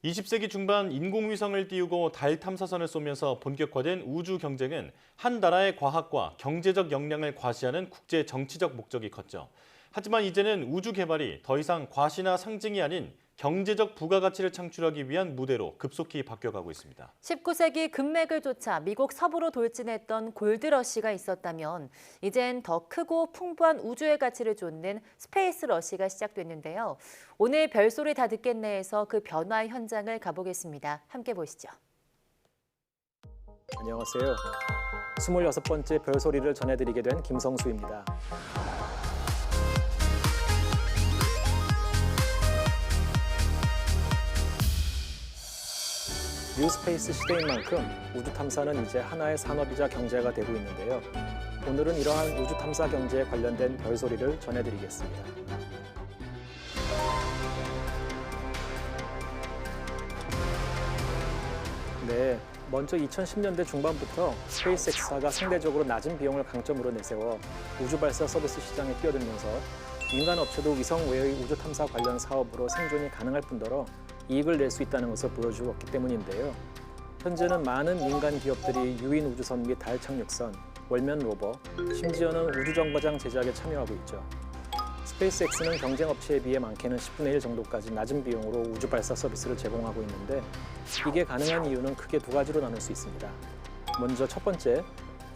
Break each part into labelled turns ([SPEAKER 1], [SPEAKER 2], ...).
[SPEAKER 1] 20세기 중반 인공위성을 띄우고 달 탐사선을 쏘면서 본격화된 우주 경쟁은 한 나라의 과학과 경제적 역량을 과시하는 국제 정치적 목적이 컸죠. 하지만 이제는 우주 개발이 더 이상 과시나 상징이 아닌 경제적 부가가치를 창출하기 위한 무대로 급속히 바뀌어가고 있습니다.
[SPEAKER 2] 19세기 금맥을 쫓아 미국 서부로 돌진했던 골드러시가 있었다면 이젠 더 크고 풍부한 우주의 가치를 쫓는 스페이스 러시가 시작됐는데요. 오늘 별소리 다 듣겠네에서 그 변화 현장을 가보겠습니다. 함께 보시죠.
[SPEAKER 3] 안녕하세요. 26번째 별소리를 전해드리게 된 김성수입니다. 뉴스페이스 시대인 만큼 우주 탐사는 이제 하나의 산업이자 경제가 되고 있는데요. 오늘은 이러한 우주 탐사 경제에 관련된 별소리를 전해드리겠습니다. 네, 먼저 2010년대 중반부터 스페이스X사가 상대적으로 낮은 비용을 강점으로 내세워 우주 발사 서비스 시장에 뛰어들면서 민간 업체도 위성 외의 우주 탐사 관련 사업으로 생존이 가능할 뿐더러 이익을 낼 수 있다는 것을 보여주었기 때문인데요. 현재는 많은 민간 기업들이 유인 우주선 및 달 착륙선, 월면 로버, 심지어는 우주정거장 제작에 참여하고 있죠. 스페이스X는 경쟁 업체에 비해 많게는 10분의 1 정도까지 낮은 비용으로 우주 발사 서비스를 제공하고 있는데 이게 가능한 이유는 크게 두 가지로 나눌 수 있습니다. 먼저 첫 번째,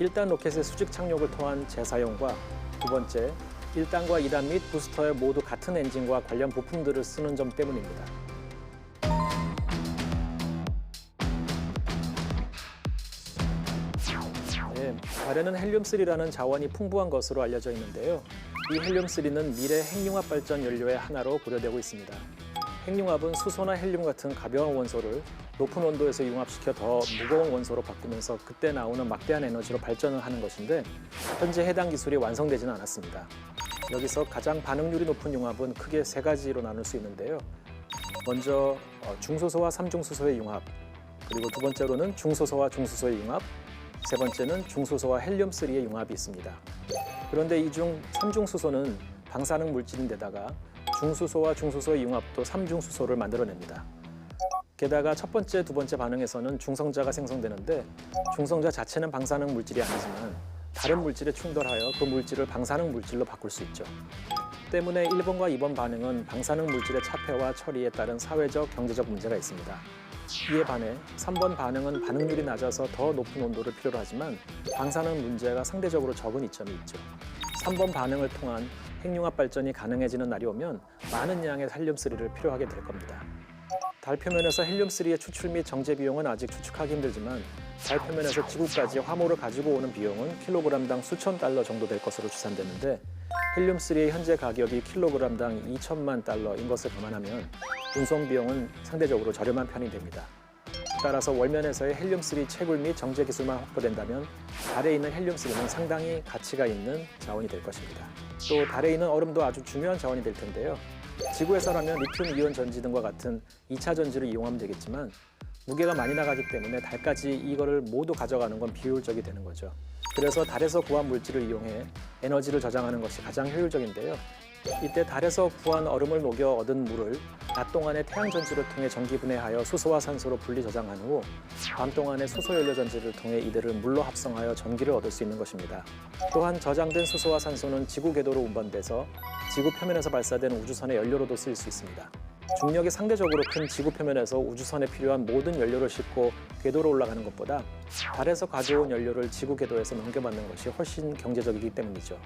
[SPEAKER 3] 1단 로켓의 수직 착륙을 통한 재사용과 두 번째, 1단과 2단 및 부스터에 모두 같은 엔진과 관련 부품들을 쓰는 점 때문입니다. 네, 달에는 헬륨-3라는 자원이 풍부한 것으로 알려져 있는데요. 이 헬륨-3는 미래 핵융합 발전 연료의 하나로 고려되고 있습니다. 핵융합은 수소나 헬륨 같은 가벼운 원소를 높은 온도에서 융합시켜 더 무거운 원소로 바꾸면서 그때 나오는 막대한 에너지로 발전을 하는 것인데 현재 해당 기술이 완성되지는 않았습니다. 여기서 가장 반응률이 높은 융합은 크게 세 가지로 나눌 수 있는데요. 먼저 중소소와 삼중수소의 융합, 그리고 두 번째로는 중소소와 중수소의 융합, 세 번째는 중소소와 헬륨-3의 융합이 있습니다. 그런데 이 중 삼중수소는 방사능 물질인데다가 중수소와 중수소의 융합도 삼중수소를 만들어냅니다. 게다가 첫 번째, 두 번째 반응에서는 중성자가 생성되는데 중성자 자체는 방사능 물질이 아니지만 다른 물질에 충돌하여 그 물질을 방사능 물질로 바꿀 수 있죠. 때문에 1번과 2번 반응은 방사능 물질의 차폐와 처리에 따른 사회적, 경제적 문제가 있습니다. 이에 반해 3번 반응은 반응률이 낮아서 더 높은 온도를 필요로 하지만 방사능 문제가 상대적으로 적은 이점이 있죠. 3번 반응을 통한 핵융합 발전이 가능해지는 날이 오면 많은 양의 헬륨-3를 필요하게 될 겁니다. 달 표면에서 헬륨-3의 추출 및 정제 비용은 아직 추측하기 힘들지만 달 표면에서 지구까지 화물을 가지고 오는 비용은 킬로그램당 수천 달러 정도 될 것으로 추산되는데 헬륨-3의 현재 가격이 킬로그램당 2천만 달러인 것을 감안하면 운송 비용은 상대적으로 저렴한 편이 됩니다. 따라서 월면에서의 헬륨-3 채굴 및 정제 기술만 확보된다면 달에 있는 헬륨-3는 상당히 가치가 있는 자원이 될 것입니다. 또 달에 있는 얼음도 아주 중요한 자원이 될 텐데요. 지구에서라면 리튬 이온 전지 등과 같은 2차 전지를 이용하면 되겠지만 무게가 많이 나가기 때문에 달까지 이거를 모두 가져가는 건 비효율적이 되는 거죠. 그래서 달에서 구한 물질을 이용해 에너지를 저장하는 것이 가장 효율적인데요. 이때 달에서 구한 얼음을 녹여 얻은 물을 낮 동안의 태양 전지를 통해 전기 분해하여 수소와 산소로 분리 저장한 후 밤 동안의 수소 연료 전지를 통해 이들을 물로 합성하여 전기를 얻을 수 있는 것입니다. 또한 저장된 수소와 산소는 지구 궤도로 운반돼서 지구 표면에서 발사된 우주선의 연료로도 쓰일 수 있습니다. 중력이 상대적으로 큰 지구 표면에서 우주선에 필요한 모든 연료를 싣고 궤도로 올라가는 것보다 달에서 가져온 연료를 지구 궤도에서 넘겨받는 것이 훨씬 경제적이기 때문이죠.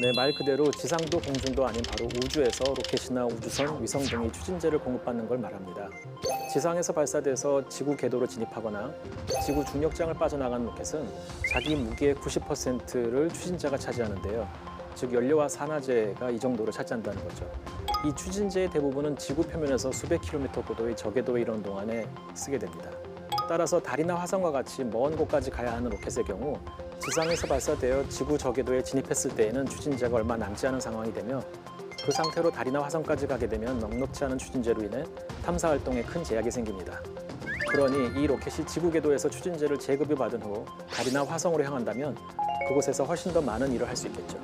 [SPEAKER 3] 네, 말 그대로 지상도 공중도 아닌 바로 우주에서 로켓이나 우주선, 위성 등이 추진제를 공급받는 걸 말합니다. 지상에서 발사돼서 지구 궤도로 진입하거나 지구 중력장을 빠져나간 로켓은 자기 무게의 90%를 추진자가 차지하는데요. 즉 연료와 산화제가 이 정도를 차지한다는 거죠. 이 추진제의 대부분은 지구 표면에서 수백 킬로미터 고도의 저궤도에 이르는 동안에 쓰게 됩니다. 따라서 달이나 화성과 같이 먼 곳까지 가야 하는 로켓의 경우 지상에서 발사되어 지구 저궤도에 진입했을 때에는 추진제가 얼마 남지 않은 상황이 되며 그 상태로 달이나 화성까지 가게 되면 넉넉지 않은 추진제로 인해 탐사 활동에 큰 제약이 생깁니다. 그러니 이 로켓이 지구 궤도에서 추진제를 재급여 받은 후 달이나 화성으로 향한다면 그곳에서 훨씬 더 많은 일을 할 수 있겠죠.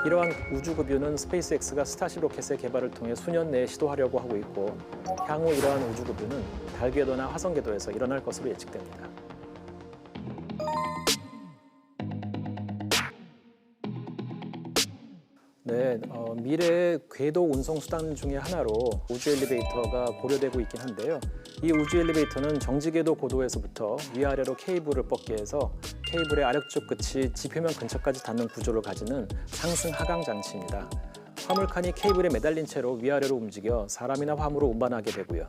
[SPEAKER 3] 이러한 우주급유는 스페이스X가 스타쉽 로켓의 개발을 통해 수년 내에 시도하려고 하고 있고 향후 이러한 우주급유는 달 궤도나 화성 궤도에서 일어날 것으로 예측됩니다. 네, 미래의 궤도 운송 수단 중에 하나로 우주 엘리베이터가 고려되고 있긴 한데요. 이 우주 엘리베이터는 정지 궤도 고도에서부터 위아래로 케이블을 뻗게 해서 케이블의 아래쪽 끝이 지표면 근처까지 닿는 구조를 가지는 상승 하강 장치입니다. 화물칸이 케이블에 매달린 채로 위아래로 움직여 사람이나 화물을 운반하게 되고요.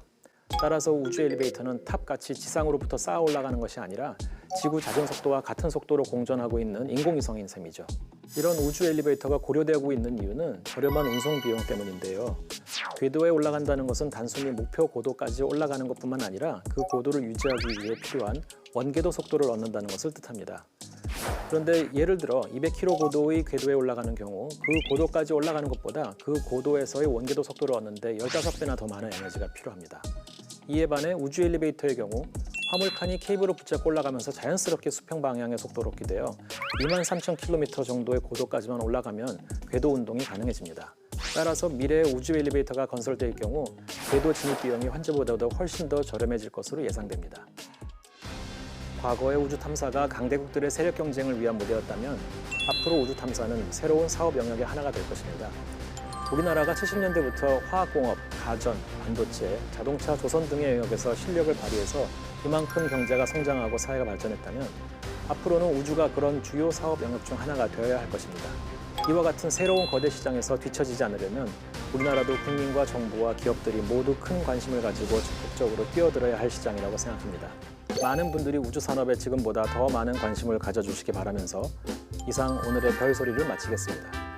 [SPEAKER 3] 따라서 우주 엘리베이터는 탑같이 지상으로부터 쌓아 올라가는 것이 아니라 지구 자전 속도와 같은 속도로 공전하고 있는 인공위성인 셈이죠. 이런 우주 엘리베이터가 고려되고 있는 이유는 저렴한 운송 비용 때문인데요. 궤도에 올라간다는 것은 단순히 목표 고도까지 올라가는 것뿐만 아니라 그 고도를 유지하기 위해 필요한 원궤도 속도를 얻는다는 것을 뜻합니다. 그런데 예를 들어 200km 고도의 궤도에 올라가는 경우 그 고도까지 올라가는 것보다 그 고도에서의 원궤도 속도를 얻는데 15배나 더 많은 에너지가 필요합니다. 이에 반해 우주 엘리베이터의 경우 화물칸이 케이블을 붙잡고 올라가면서 자연스럽게 수평 방향의 속도를 얻게 되어 23,000km 정도의 고도까지만 올라가면 궤도 운동이 가능해집니다. 따라서 미래의 우주 엘리베이터가 건설될 경우 궤도 진입 비용이 현재보다도 훨씬 더 저렴해질 것으로 예상됩니다. 과거의 우주 탐사가 강대국들의 세력 경쟁을 위한 무대였다면 앞으로 우주 탐사는 새로운 사업 영역의 하나가 될 것입니다. 우리나라가 70년대부터 화학공업, 가전, 반도체, 자동차, 조선 등의 영역에서 실력을 발휘해서 이만큼 경제가 성장하고 사회가 발전했다면 앞으로는 우주가 그런 주요 사업 영역 중 하나가 되어야 할 것입니다. 이와 같은 새로운 거대 시장에서 뒤처지지 않으려면 우리나라도 국민과 정부와 기업들이 모두 큰 관심을 가지고 적극적으로 뛰어들어야 할 시장이라고 생각합니다. 많은 분들이 우주 산업에 지금보다 더 많은 관심을 가져주시기 바라면서 이상 오늘의 별소리를 마치겠습니다.